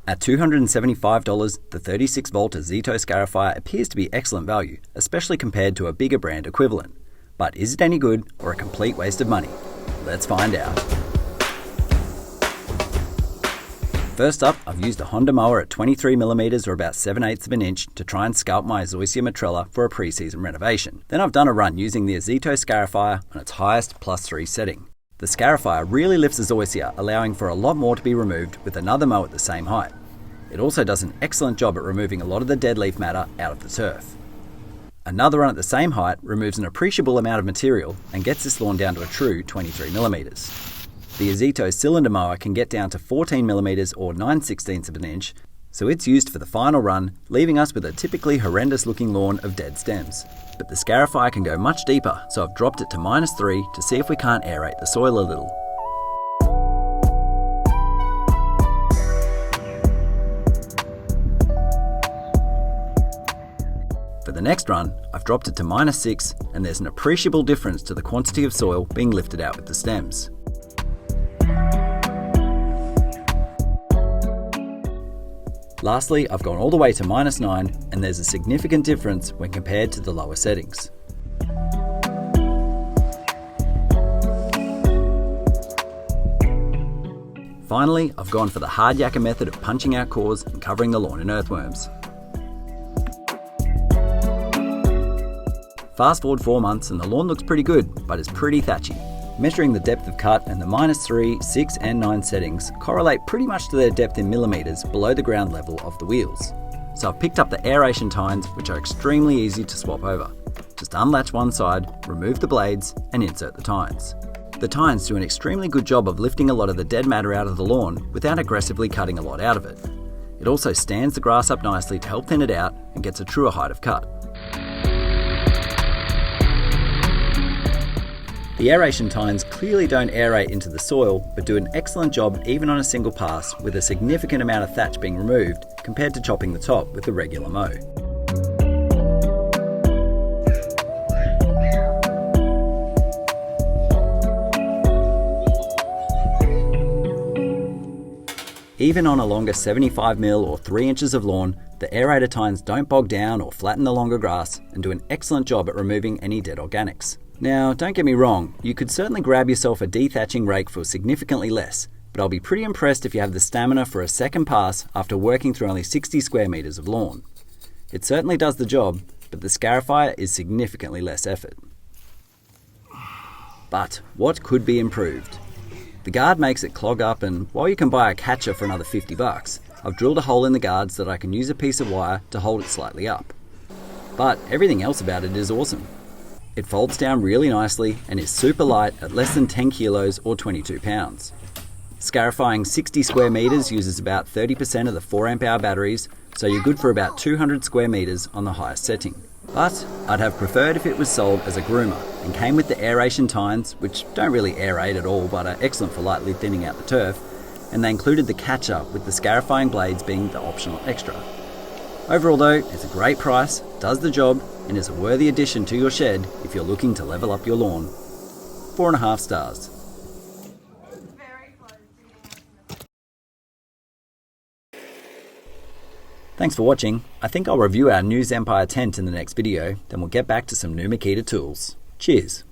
At $275, the 36-volt Ozito Scarifier appears to be excellent value, especially compared to a bigger brand equivalent. But is it any good or a complete waste of money? Let's find out. First up, I've used a Honda mower at 23mm or about 7/8 of an inch to try and scalp my Zoysia Matrella for a pre-season renovation. Then I've done a run using the Ozito Scarifier on its highest +3 setting. The Scarifier really lifts the Zoysia, allowing for a lot more to be removed with another mow at the same height. It also does an excellent job at removing a lot of the dead leaf matter out of the turf. Another run at the same height removes an appreciable amount of material and gets this lawn down to a true 23mm. The Ozito cylinder mower can get down to 14mm or 9/16 of an inch, so it's used for the final run, leaving us with a typically horrendous looking lawn of dead stems. But the Scarifier can go much deeper, so I've dropped it to -3 to see if we can't aerate the soil a little. For the next run, I've dropped it to -6, and there's an appreciable difference to the quantity of soil being lifted out with the stems. Lastly, I've gone all the way to -9, and there's a significant difference when compared to the lower settings. Finally, I've gone for the hard yakka method of punching out cores and covering the lawn in earthworms. Fast forward 4 months and the lawn looks pretty good, but it's pretty thatchy. Measuring the depth of cut and the -3, 6 and 9 settings correlate pretty much to their depth in millimeters below the ground level of the wheels. So I've picked up the aeration tines, which are extremely easy to swap over. Just unlatch one side, remove the blades and insert the tines. The tines do an extremely good job of lifting a lot of the dead matter out of the lawn without aggressively cutting a lot out of it. It also stands the grass up nicely to help thin it out and gets a truer height of cut. The aeration tines clearly don't aerate into the soil, but do an excellent job even on a single pass with a significant amount of thatch being removed compared to chopping the top with the regular mow. Even on a longer 75mm or 3 inches of lawn, the aerator tines don't bog down or flatten the longer grass and do an excellent job at removing any dead organics. Now, don't get me wrong, you could certainly grab yourself a dethatching rake for significantly less, but I'll be pretty impressed if you have the stamina for a second pass after working through only 60 square meters of lawn. It certainly does the job, but the Scarifier is significantly less effort. But what could be improved? The guard makes it clog up, and while you can buy a catcher for another $50, I've drilled a hole in the guard so that I can use a piece of wire to hold it slightly up. But everything else about it is awesome. It folds down really nicely and is super light at less than 10 kilos or 22 pounds. Scarifying 60 square meters uses about 30% of the 4Ah batteries, so you're good for about 200 square meters on the highest setting. But I'd have preferred if it was sold as a groomer and came with the aeration tines, which don't really aerate at all but are excellent for lightly thinning out the turf, and they included the catcher with the Scarifying blades being the optional extra. Overall though, it's a great price, does the job, and is a worthy addition to your shed if you're looking to level up your lawn. 4.5 stars. Thanks for watching. I think I'll review our new Empire tent in the next video, then we'll get back to some new Makita tools. Cheers.